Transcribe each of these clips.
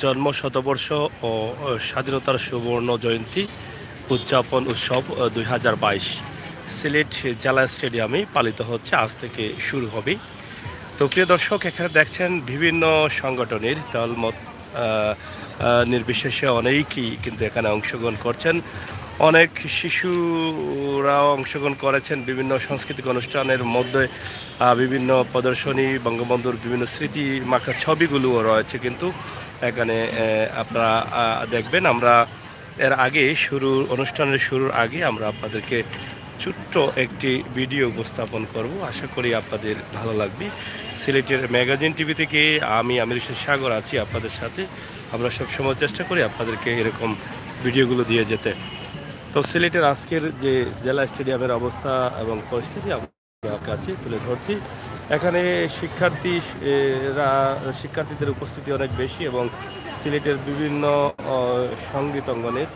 জন্ম শতবর্ষ ও স্বাধীনতার সুবর্ণ জয়ন্তী উদযাপন উৎসব 2022 সিলেট জেলা স্টেডিয়ামে পালিত হচ্ছে। আজ থেকে শুরু হবে। তো প্রিয় দর্শক, এখানে দেখছেন বিভিন্ন সংগঠনের দলমত নির্বিশেষে অনেকেই কিন্তু এখানে অংশগ্রহণ করছেন। অনেক শিশুরাও অংশগ্রহণ করেছেন। বিভিন্ন সাংস্কৃতিক অনুষ্ঠানের মধ্যে বিভিন্ন প্রদর্শনী, বঙ্গবন্ধুর বিভিন্ন স্মৃতি মাখা ছবিগুলোও রয়েছে কিন্তু এখানে আপনারা দেখবেন। আমরা এর আগে অনুষ্ঠানের শুরুর আগে আমরা আপনাদেরকে ছোট্ট একটি ভিডিও উপস্থাপন করব। আশা করি আপনাদের ভালো লাগবে। সিলেটের ম্যাগাজিন টিভি থেকে আমি আমির হোসেন সাগর আছি আপনাদের সাথে। আমরা সবসময় চেষ্টা করি আপনাদেরকে এরকম ভিডিওগুলো দিয়ে যেতে। তো সিলেটের আজকের যে জেলা স্টেডিয়ামের অবস্থা এবং পরিস্থিতি আপনার কাছে তুলে ধরছি। এখানে শিক্ষার্থীদের উপস্থিতি অনেক বেশি এবং সিলেটের বিভিন্ন সঙ্গীত অঙ্গনের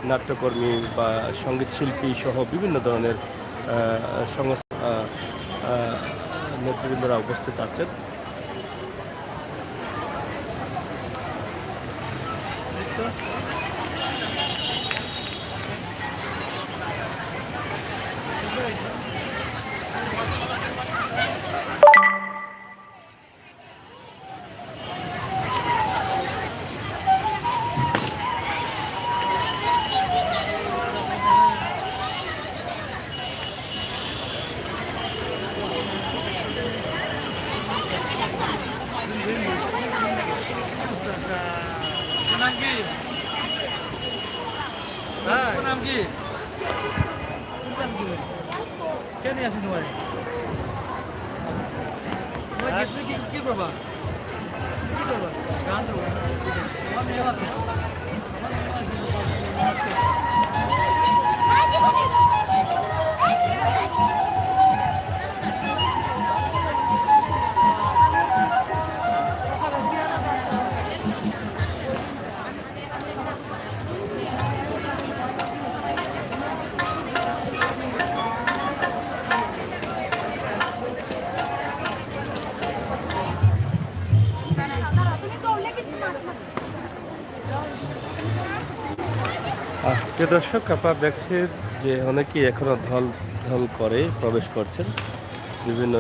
নাট্যকর্মী বা সঙ্গীত শিল্পী সহ বিভিন্ন ধরনের সংস্থা নেতৃবৃন্দরা উপস্থিত আছেন। কি করবা গান প্রিয় দর্শক, আপনারা দেখছেন যে অনেকেই এখনও ঢল ঢল করে প্রবেশ করছেন। বিভিন্ন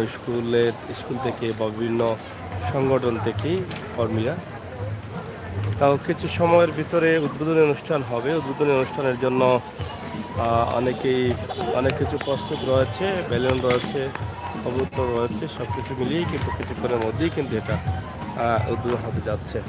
স্কুল থেকে বা বিভিন্ন সংগঠন থেকে কর্মীরা। তাও কিছু সময়ের ভিতরে উদ্বোধনী অনুষ্ঠান হবে। উদ্বোধনী অনুষ্ঠানের জন্য অনেক কিছু প্রস্তুত রয়েছে, বেলুন রয়েছে, কবুতর রয়েছে, সব কিছু মিলিয়েই কিন্তু কিছুক্ষণের মধ্যেই কিন্তু এটা উদ্বোধন হতে যাচ্ছে।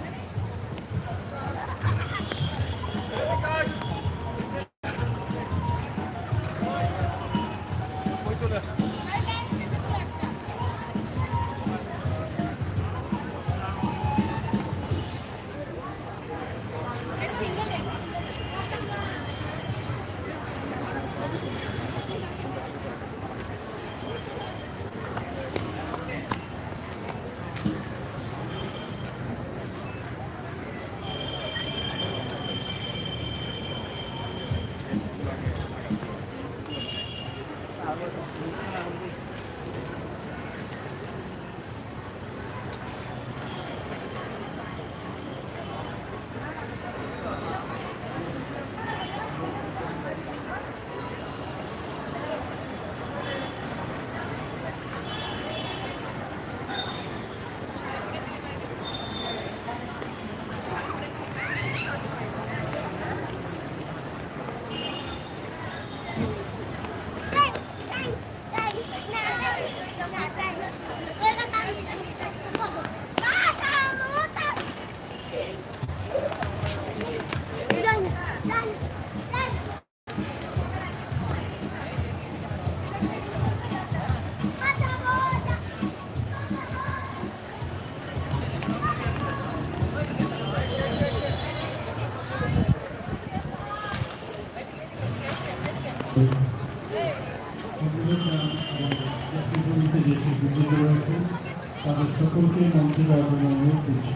তাদের সকলকে মঞ্চে যাওয়ার জন্য অনুরোধ করছি।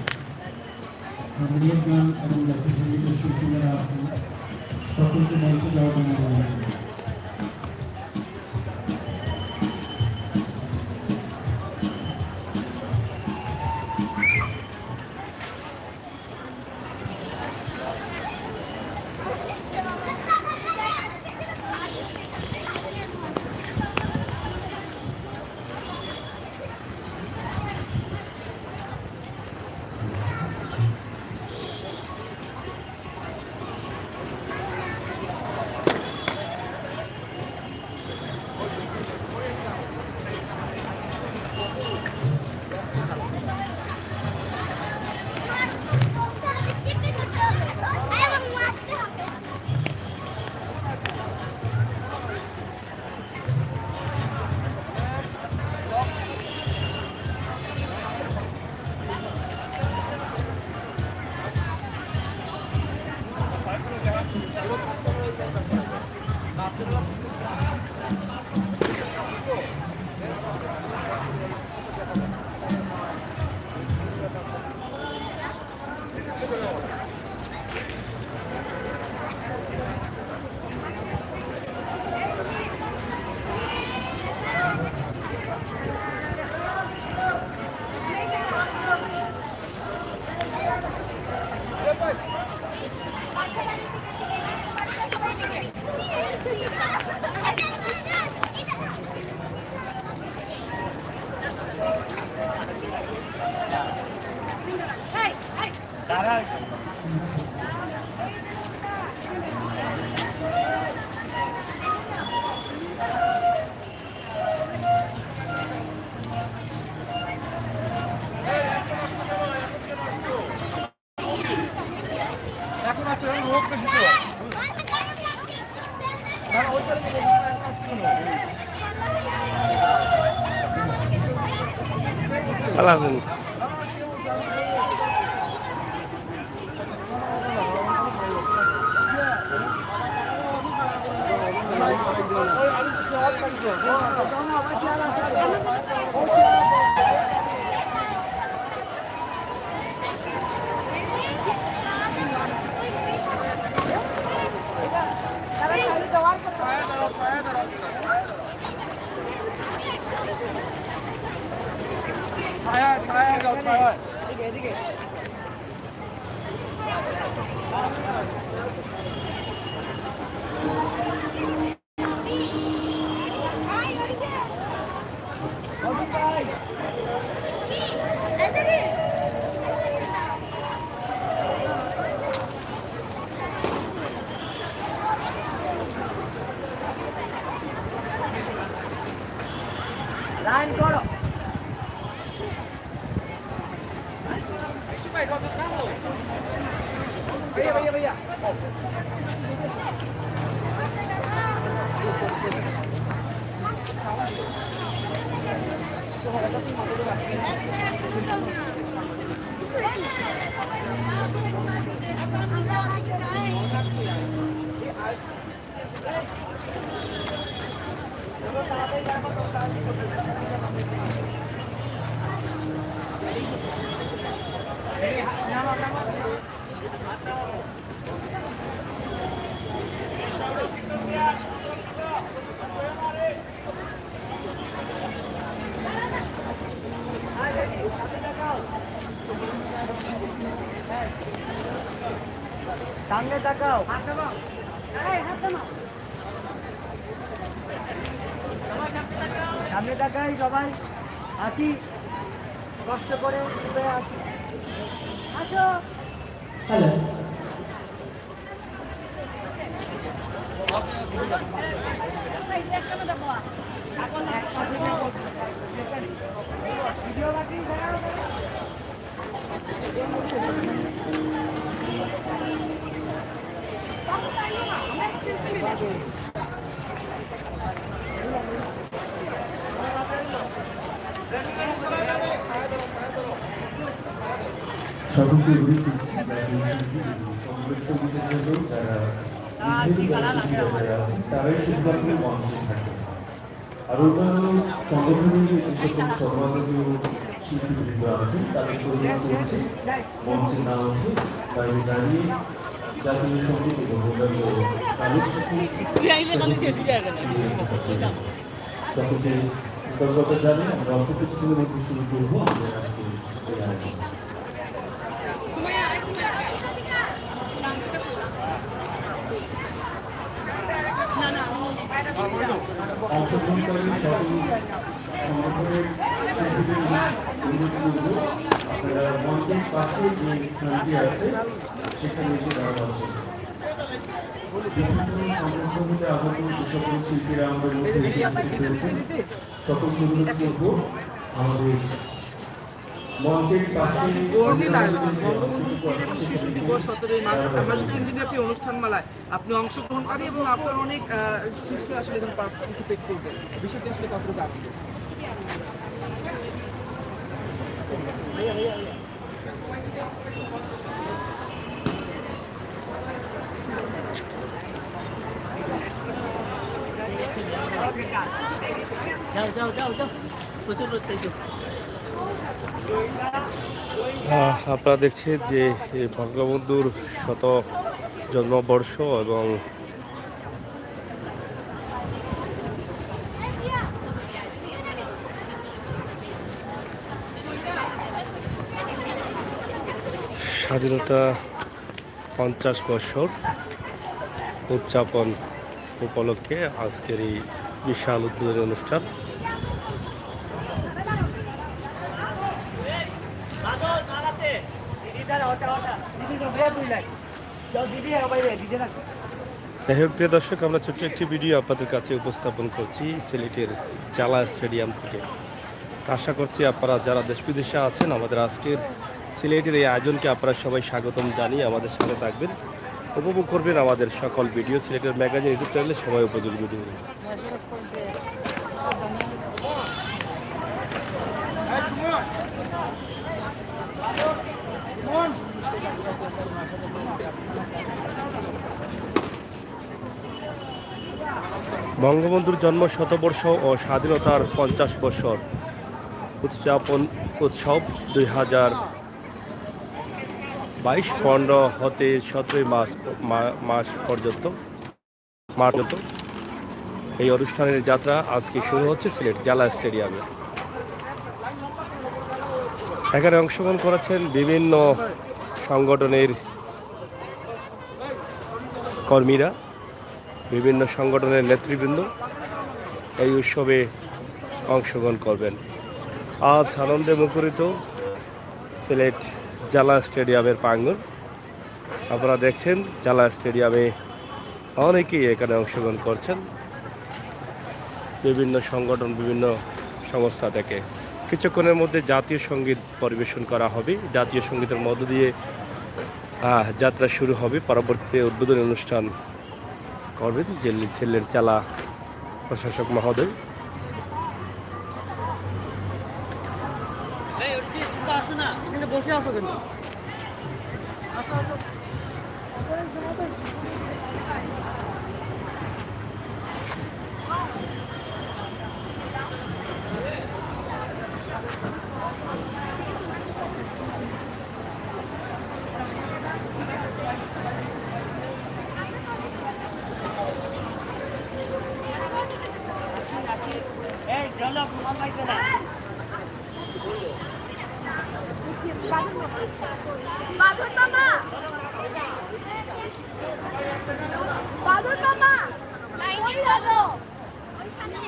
আন্দোলন গান এবং জাতীয় সঙ্গীতের শিল্পীরা আছেন, সকলকে মঞ্চে যাওয়ার জন্য অনুরোধ করছি। এখন আছে লোক বেশি তো আর ওই করে ভালো আছেন? ছায়া ছায়া যাও ছায়া এদিকে লাইন করো ভাই কত দাম হলো ভাইয়া ভাইয়া ভাইয়া সামনে তাকাও সামনে তাকাই সবাই আসি কষ্ট করে আসি আসো হ্যালো ভিডিও বাকি সকলকে অভিযোগ দিচ্ছি সংরক্ষণের জন্য তারাই শুধুমাত্র মঞ্চে থাকে আর অন্যান্য সংগঠনের যে সকল সর্বাধিক শিল্পীবৃন্দ আছেন তাদের পরিমাণ করছে মঞ্চে না উঠে বাইরে দাঁড়িয়ে জাতীয় সঙ্গীত এবং অন্যান্য সকলকে কৃতজ্ঞতা জানিয়ে আমরা অল্প কিছুদিনের মধ্যে শুরু করবো আমাদের আজকে এই আয়োজন। অংশগ্রহণকারী সকল সংগঠনের শিল্পীদের অনুরোধ করব আপনারা মঞ্চের পাশে যে স্থানটি আছে সেখানে এসে দাঁড়ানো আছে। বিভিন্ন সংগঠনগুলিতে আগত যে সকল শিল্পীরা আমাদের মধ্যে উপস্থিত হয়েছেন সকলকে অনুরোধ করব আমাদের মঞ্চের পাশে বঙ্গবন্ধু শিশু দিবস 17 মার্চ আমরা 3 দিনব্যাপী অনুষ্ঠানমালায় আপনি অংশগ্রহণকারী এবং আপনার অনেক শিশু আসলে এখানে পার্টিসিপেট করবে বিষয়টি আসলে কতটুকু আপনি যাও যাও যাও যাও প্রচুর রোদ আপনারা দেখছেন যে বঙ্গবন্ধুর শত জন্মবর্ষ এবং স্বাধীনতা 50 বছর উদযাপন উপলক্ষে আজকের এই বিশাল উদ্বোধনী অনুষ্ঠান। দিদি তারা যাই হোক প্রিয় দর্শক, আমরা ছোট্ট একটি ভিডিও আপনাদের কাছে উপস্থাপন করছি সিলেটের জালা স্টেডিয়াম থেকে। তো আশা করছি আপনারা যারা দেশ বিদেশে আছেন আমাদের আজকের সিলেটের এই আয়োজনকে আপনারা সবাই স্বাগতম জানিয়ে আমাদের সাথে থাকবেন, উপভোগ করবেন আমাদের সকল ভিডিও। সিলেটের ম্যাগাজিন ইউটিউব চ্যানেলে সময় উপযোগী ভিডিও। বঙ্গবন্ধুর জন্ম শতবর্ষ ও স্বাধীনতার 50 বছর উদযাপন উৎসব 2022 15 হতে 17 মাস পর্যন্ত এই অনুষ্ঠানের যাত্রা আজকে শুরু হচ্ছে সিলেট জালা স্টেডিয়ামে। এখানে অংশগ্রহণ করেছেন বিভিন্ন সংগঠনের কর্মীরা, বিভিন্ন সংগঠনের নেতৃবৃন্দ এই উৎসবে অংশগ্রহণ করবেন। আজ আনন্দে মুখরিত সিলেট জালা স্টেডিয়ামের প্রাঙ্গণ। আপনারা দেখছেন জালা স্টেডিয়ামে অনেকেই এখানে অংশগ্রহণ করছেন, বিভিন্ন সংগঠন, বিভিন্ন সংস্থা থেকে। কিছুক্ষণের মধ্যে জাতীয় সঙ্গীত পরিবেশন করা হবে। জাতীয় সঙ্গীতের মধ্য দিয়ে যাত্রা শুরু হবে। পরবর্তীতে উদ্বোধনী অনুষ্ঠান করবেন সিলেট জেলা প্রশাসক মহোদয়। বসে আসো কেন? বাঁধন মামা, বাঁধন মামা, লাইনে চলো। ওইখানে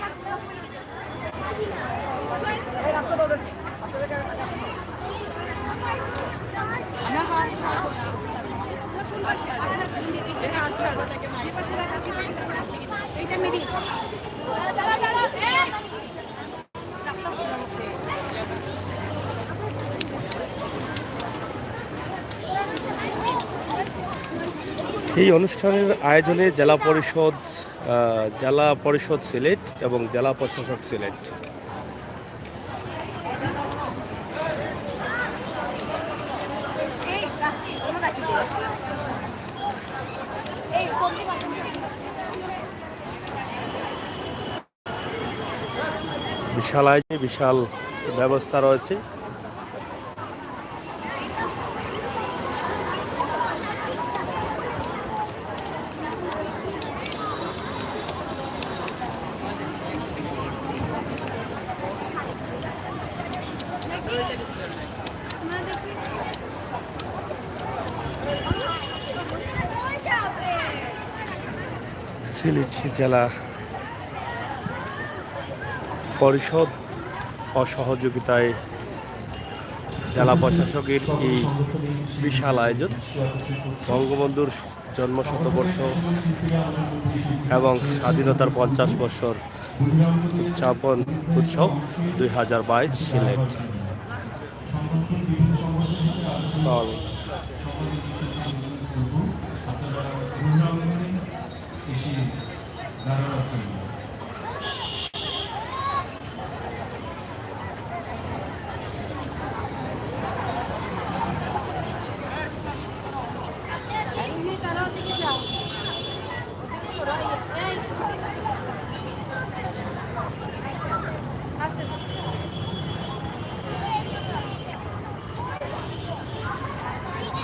এইটা মিডি দাঁড়া দাঁড়া। এই অনুষ্ঠানের আয়োজনে জেলা পরিষদ সিলেট এবং জেলা প্রশাসক সিলেট। বিশাল আয়োজনে বিশাল ব্যবস্থা রয়েছে। সিলেট জেলা পরিষদ অসহযোগিতায় জেলা প্রশাসকের এই বিশাল আয়োজন বঙ্গবন্ধুর জন্ম শতবর্ষ এবং স্বাধীনতার 50 বছর উদযাপন উৎসব 2022 সিলেট।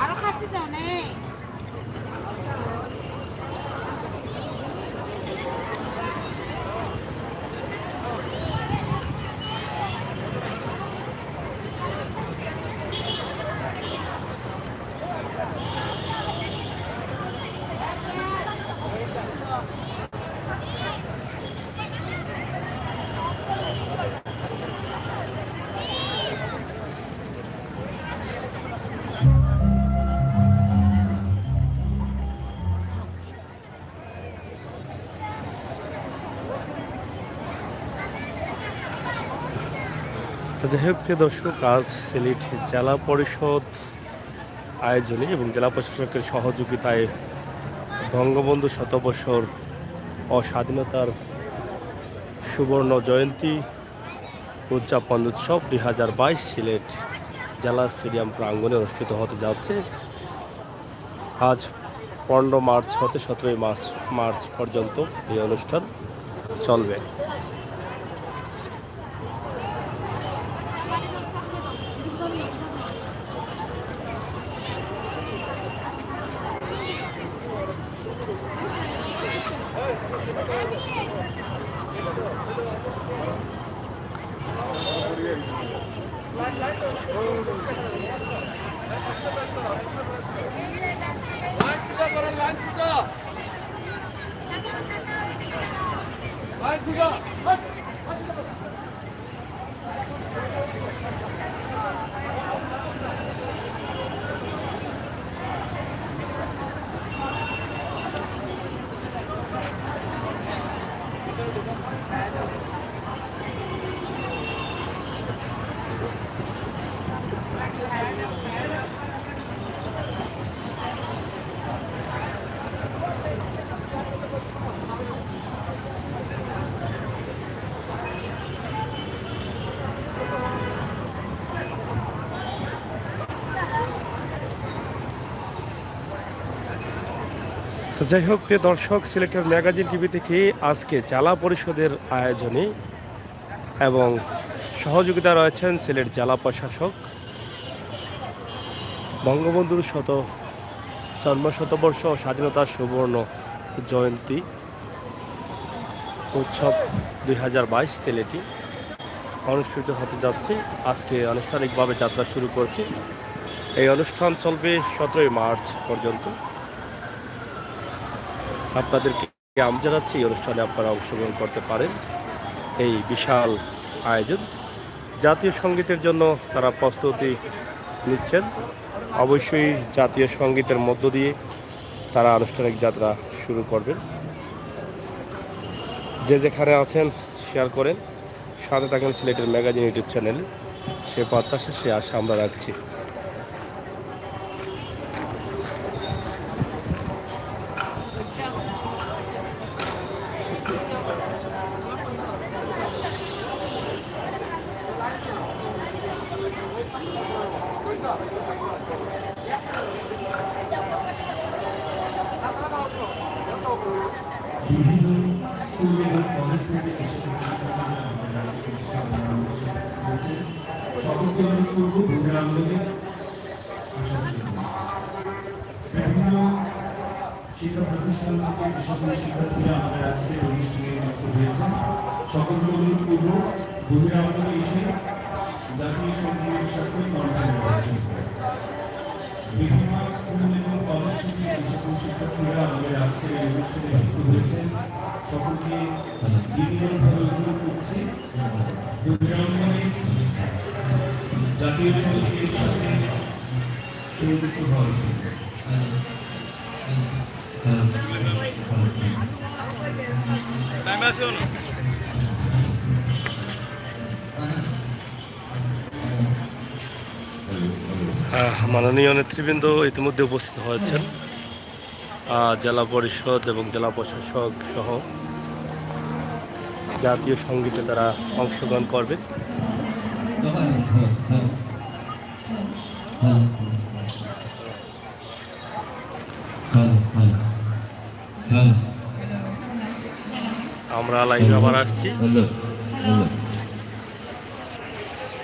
আরো খাসি দাও নেই। তো যাই হোক প্রিয় দর্শক, আজ সিলেট জেলা পরিষদ আয়োজনে এবং জেলা প্রশাসকের সহযোগিতায় বঙ্গবন্ধু শতবর্ষর ও স্বাধীনতার সুবর্ণ জয়ন্তী উদযাপন উৎসব 2022 সিলেট জেলা স্টেডিয়াম প্রাঙ্গণে অনুষ্ঠিত হতে যাচ্ছে। আজ 15 মার্চ হতে 17 মার্চ পর্যন্ত এই অনুষ্ঠান চলবে। তো যাই হোক প্রিয় দর্শক, সিলেটের ম্যাগাজিন টিভি থেকে আজকে জেলা পরিষদের আয়োজনে এবং সহযোগিতা রয়েছেন সিলেট জেলা প্রশাসক, বঙ্গবন্ধুর জন্মশতবর্ষ ও স্বাধীনতার সুবর্ণ জয়ন্তী উৎসব 2022 সিলেটে অনুষ্ঠিত হতে যাচ্ছে। আজকে আনুষ্ঠানিকভাবে যাত্রা শুরু করছি। এই অনুষ্ঠান চলবে 17 মার্চ পর্যন্ত। আপনাদেরকে আমি জানাচ্ছি এই অনুষ্ঠানে আপনারা অংশগ্রহণ করতে পারেন। এই বিশাল আয়োজন, জাতীয় সঙ্গীতের জন্য তারা প্রস্তুতি নিচ্ছেন। অবশ্যই জাতীয় সঙ্গীতের মধ্য দিয়ে তারা আনুষ্ঠানিক যাত্রা শুরু করবেন। যে যেখানে আছেন শেয়ার করেন, সাথে থাকেন সিলেটের ম্যাগাজিন ইউটিউব চ্যানেল। সে প্রত্যাশা, সে আশা আমরা রাখছি। বিভিন্ন স্কুল এবং কলেজ থেকে সকলকে অনুরোধ করবো ভোটের আন্দোলনে আসার জন্য। বিভিন্ন শিক্ষা প্রতিষ্ঠান থেকে যে সকল শিক্ষার্থীরা আমাদের আজকের অনুষ্ঠানে যুক্ত হয়েছেন, সকলকে অনুরোধ করবো ভোটের আন্দোলনে এসে জাতীয় সঙ্গীতের সাথে কণ্ঠায়ন করার জন্য। বিভিন্ন স্কুল এবং কলেজ থেকে যে সকল শিক্ষার্থীরা আমাদের আজকের এই অনুষ্ঠানে যুক্ত হয়েছেন, সকলকে বিনীতভাবে অনুরোধ করছি জাতীয় সঙ্গীতের সাথে সংযুক্ত হওয়ার জন্য। মাননীয় নেতৃবৃন্দ ইতিমধ্যে উপস্থিত হয়েছেন। জেলা পরিষদ এবং জেলা প্রশাসক সহ জাতীয় সঙ্গীতে তারা অংশগ্রহণ করবে। আমরা লাইভে আবার আসছি।